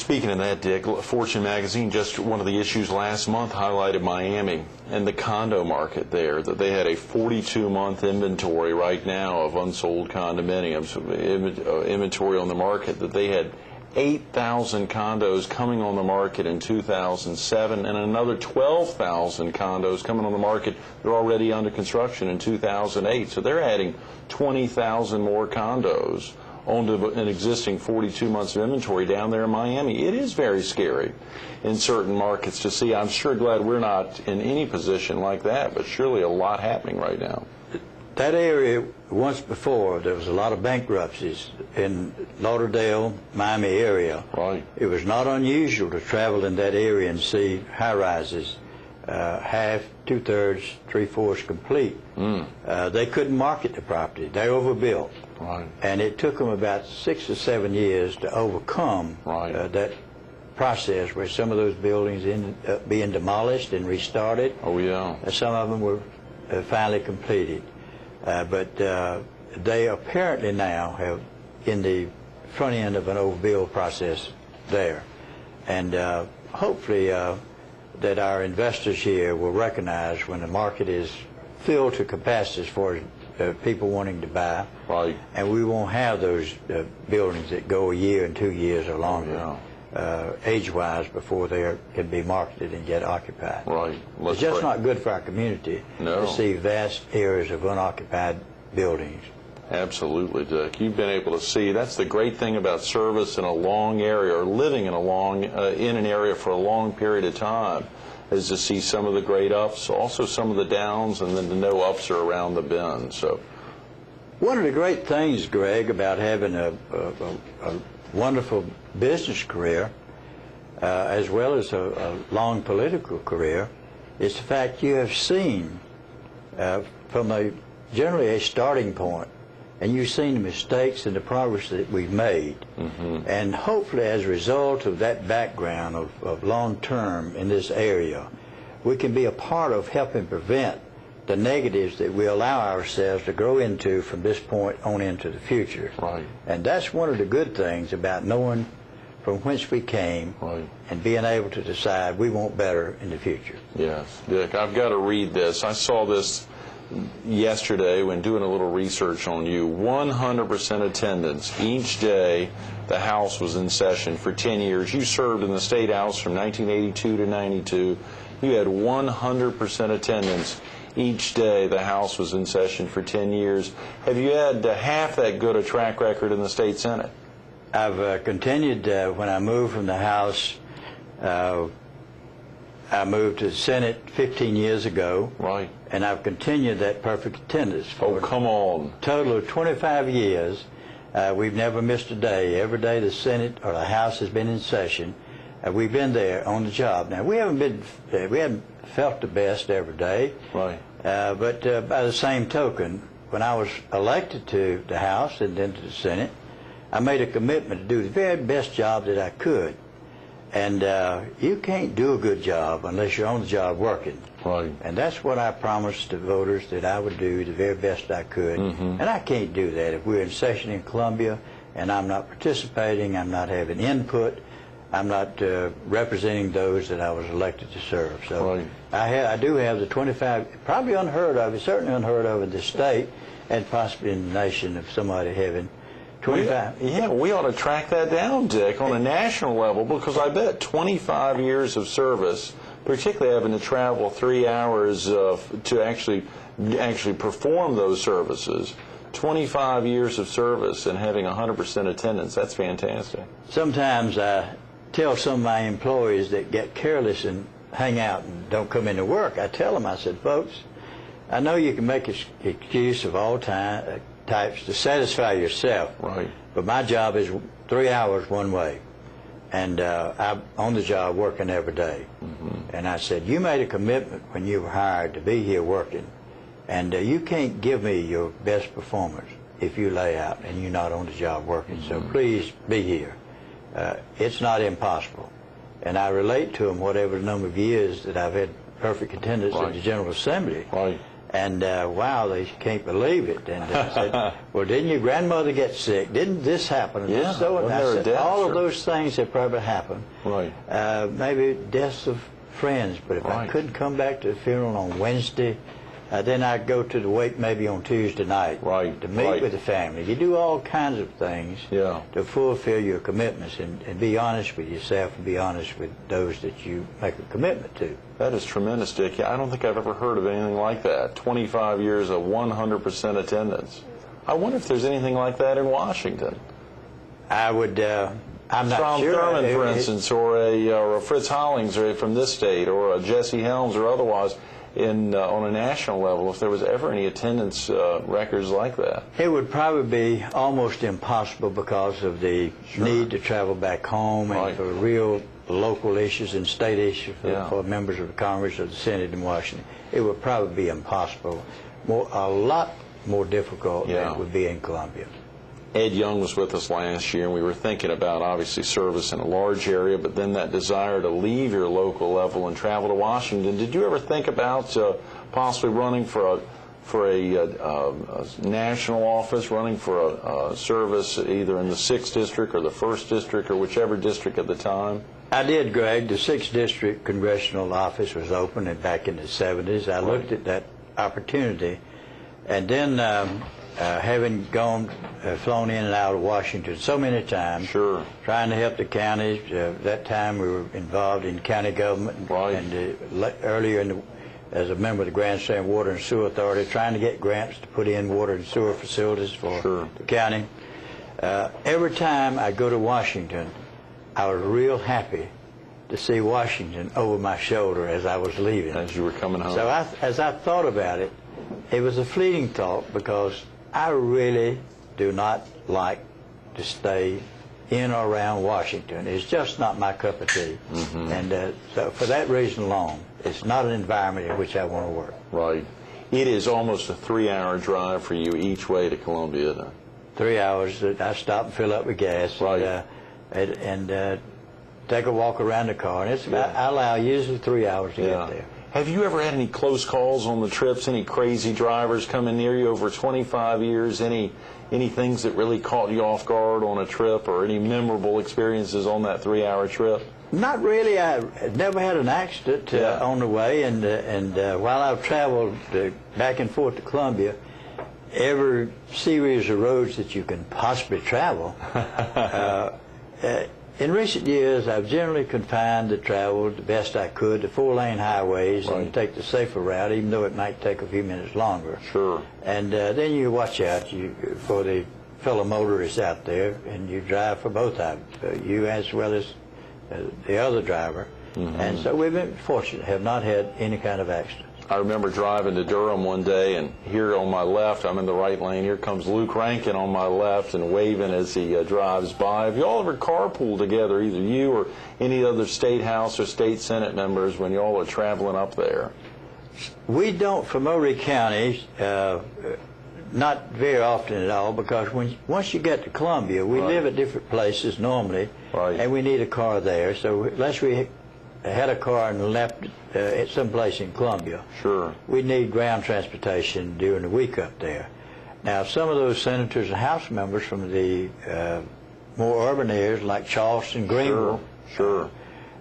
Speaking of that, Dick, Fortune magazine, just one of the issues last month highlighted Miami and the condo market there, that they had a 42-month inventory right now of unsold condominiums, inventory on the market, that they had 8,000 condos coming on the market in 2007 and another 12,000 condos coming on the market. They're already under construction in 2008. So they're adding 20,000 more condos onto an existing 42 months of inventory down there in Miami. It is very scary in certain markets to see. I'm sure glad we're not in any position like that, but surely a lot happening right now. That area, once before, there was a lot of bankruptcies in Lauderdale, Miami area. Right. It was not unusual to travel in that area and see high-rises, half, two-thirds, three-fourths complete. They couldn't market the property. They overbuilt. Right. And it took them about 6 or 7 years to overcome that process, where some of those buildings ended up being demolished and restarted. Oh, yeah. Some of them were finally completed. But they apparently now have in the front end of an overbuild process there. And hopefully that our investors here will recognize when the market is filled to capacity as far as people wanting to buy. Right. And we won't have those buildings that go a year and 2 years or longer, age-wise, before they can be marketed and get occupied. Right. It's just not good for our community to see vast areas of unoccupied buildings. Absolutely, Dick. You've been able to see. That's the great thing about service in a long area, or living in an area for a long period of time, is to see some of the great ups, also some of the downs, and then to know ups are around the bend. So, one of the great things, Greg, about having a wonderful business career, as well as a long political career, is the fact you have seen from generally a starting point, and you've seen the mistakes and the progress that we've made. And hopefully as a result of that background of long term in this area, we can be a part of helping prevent the negatives that we allow ourselves to grow into from this point on into the future. Right. And that's one of the good things about knowing from whence we came, and being able to decide we want better in the future. Yes. Dick, I've got to read this. I saw this yesterday when doing a little research on you. 100% attendance each day the House was in session for 10 years. You served in the State House from 1982 to 92. You had 100% attendance each day the House was in session for 10 years. Have you had half that good a track record in the State Senate? I've continued. When I moved from the House, I moved to the Senate 15 years ago. Right. And I've continued that perfect attendance for a total of 25 years. We've never missed a day. Every day the Senate or the House has been in session, we've been there on the job. Now, we haven't felt the best every day. Right. But by the same token, when I was elected to the House and then to the Senate, I made a commitment to do the very best job that I could. And you can't do a good job unless you're on the job working. Right. And that's what I promised the voters, that I would do the very best I could. And I can't do that if we're in session in Columbia and I'm not participating, I'm not having input, I'm not representing those that I was elected to serve. So I do have the 25, probably unheard of, it's certainly unheard of in the state and possibly in the nation, of somebody having 25. We ought to track that down, Dick, on a national level, because I bet 25 years of service, particularly having to travel 3 hours to actually perform those services, 25 years of service and having 100% attendance, that's fantastic. Sometimes I tell some of my employees that get careless and hang out and don't come into work, I tell them, I said, folks, I know you can make an excuse of all types to satisfy yourself. Right. But my job is 3 hours one way, and I'm on the job working every day. And I said, you made a commitment when you were hired to be here working, and you can't give me your best performance if you lay out and you're not on the job working. So please be here. It's not impossible. And I relate to them whatever the number of years that I've had perfect attendance at the General Assembly. And wow, they can't believe it. And I said, well, didn't your grandmother get sick? Didn't this happen? And Yeah, so and I wasn't there a said, death? all Sure. of those things have probably happened. Right. Maybe deaths of friends, but if I Right. couldn't come back to the funeral on Wednesday, then I'd go to the wake maybe on Tuesday night Right, to meet right. with the family. You do all kinds of things Yeah. to fulfill your commitments and be honest with yourself and be honest with those that you make a commitment to. That is tremendous, Dick. I don't think I've ever heard of anything like that. 25 years of 100% attendance. I wonder if there's anything like that in Washington. I would, I'm not Strom sure. Thurmond, for instance, or a Fritz Hollings or from this state, or a Jesse Helms or otherwise, on a national level, if there was ever any attendance records like that. It would probably be almost impossible because of the need to travel back home and Right. for real local issues and state issues Yeah. for members of the Congress or the Senate in Washington. It would probably be impossible, a lot more difficult Yeah. than it would be in Columbia. Ed Young was with us last year, and we were thinking about, obviously, service in a large area, but then that desire to leave your local level and travel to Washington. Did you ever think about possibly running for a national office, running for a service either in the 6th District or the 1st District or whichever district at the time? I did, Greg. The 6th District Congressional Office was open back in the 70s. I looked at that opportunity, and then having flown in and out of Washington so many times, Sure. trying to help the counties. That time we were involved in county government, Right. and earlier as a member of the Grand Slam Water and Sewer Authority, trying to get grants to put in water and sewer facilities for Sure. the county. Every time I go to Washington, I was real happy to see Washington over my shoulder as I was leaving. As you were coming home. So as I thought about it, it was a fleeting thought because I really do not like to stay in or around Washington. It's just not my cup of tea. Mm-hmm. And so for that reason alone, it's not an environment in which I want to work. Right. It is almost a 3-hour drive for you each way to Columbia, isn't it? 3 hours. I stop and fill up with gas. Right. And take a walk around the car. And I allow usually 3 hours to get there. Have you ever had any close calls on the trips? Any crazy drivers coming near you over 25 years? Any things that really caught you off guard on a trip, or any memorable experiences on that 3-hour trip? Not really. I never had an accident on the way, and while I've traveled back and forth to Columbia, every series of roads that you can possibly travel. In recent years, I've generally confined the travel the best I could to 4-lane highways and take the safer route, even though it might take a few minutes longer. Sure. And then you watch out for the fellow motorists out there, and you drive for both of them, you as well as the other driver. Mm-hmm. And so we've been fortunate, have not had any kind of accident. I remember driving to Durham one day, and here on my left, I'm in the right lane, here comes Luke Rankin on my left and waving as he drives by. Have you all ever carpooled together, either you or any other state house or state senate members, when you all are traveling up there? We don't for Maury County, not very often at all, because once you get to Columbia, we live at different places normally, and we need a car there. So unless we had a car and left at some place in Columbia, we need ground transportation during the week up there. Now, some of those senators and House members from the more urban areas like Charleston, Greenville,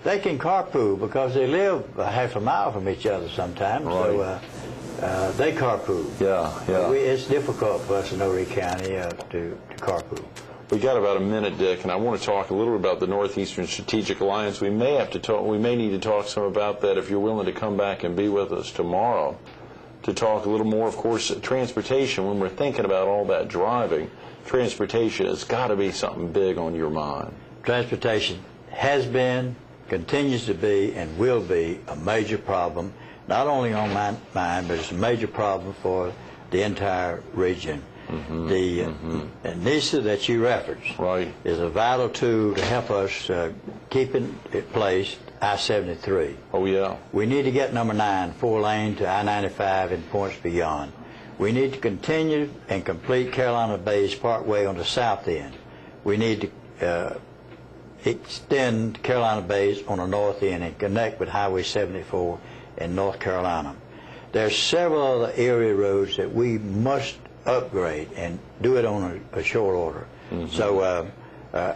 they can carpool because they live a half a mile from each other sometimes. So they carpool. It's difficult for us in Horry County to carpool. We got about a minute, Dick, and I want to talk a little about the Northeastern Strategic Alliance. We may have to talk. We may need to talk some about that if you're willing to come back and be with us tomorrow to talk a little more. Of course, transportation. When we're thinking about all that driving, transportation has got to be something big on your mind. Transportation has been, continues to be, and will be a major problem, not only on my mind, but it's a major problem for the entire region. The NISA that you referenced is a vital tool to help us keep in place I-73. Oh, yeah. We need to get number 9, 4-lane to I-95 and points beyond. We need to continue and complete Carolina Bays Parkway on the south end. We need to extend Carolina Bays on the north end and connect with Highway 74 in North Carolina. There are several other area roads that we must upgrade and do it on a short order. So,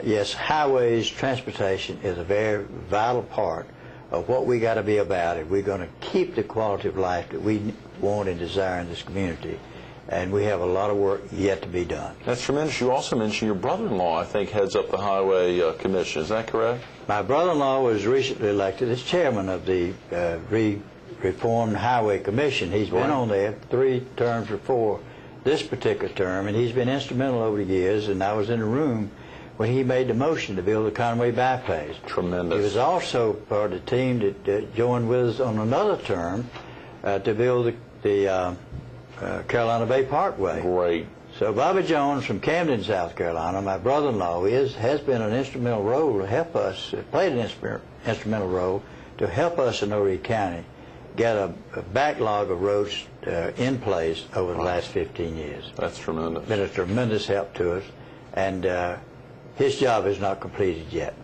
yes, highways, transportation is a very vital part of what we got to be about if we're going to keep the quality of life that we want and desire in this community. And we have a lot of work yet to be done. That's tremendous. You also mentioned your brother-in-law, I think, heads up the Highway Commission. Is that correct? My brother-in-law was recently elected as chairman of the Reformed Highway Commission. He's been on there 3 terms before this particular term, and he's been instrumental over the years, and I was in the room when he made the motion to build the Conway bypass. Tremendous. He was also part of the team that joined with us on another term to build the Carolina Bay Parkway. Great. So Bobby Jones from Camden, South Carolina, my brother-in-law, has been an instrumental role to help us, played an instrumental role to help us in Horry County get a backlog of roads in place over the last 15 years. That's tremendous. Been a tremendous help to us, and his job is not completed yet.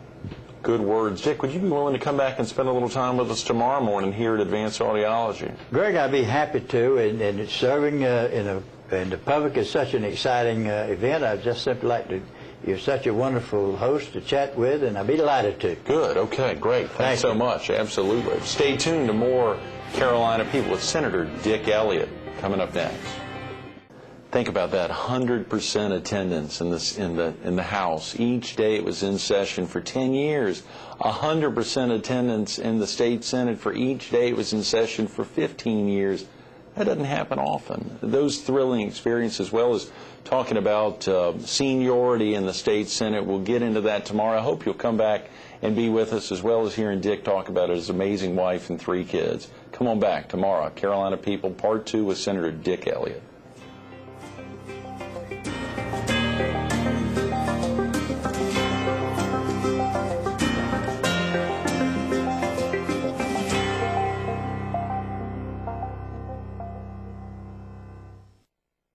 Good words. Dick, would you be willing to come back and spend a little time with us tomorrow morning here at Advanced Audiology? Greg, I'd be happy to, and serving in the public is such an exciting event. I'd just simply like to, you're such a wonderful host to chat with, and I'd be delighted to. Good. Okay, great. Thanks so much. Absolutely. Stay tuned to more Carolina People with Senator Dick Elliott coming up next. Think about that, 100% attendance in the House. Each day it was in session for 10 years. 100% attendance in the state Senate for each day it was in session for 15 years. That doesn't happen often. Those thrilling experiences, as well as talking about seniority in the state Senate, we'll get into that tomorrow. I hope you'll come back and be with us, as well as hearing Dick talk about his amazing wife and 3 kids. Come on back tomorrow. Carolina People, Part 2 with Senator Dick Elliott.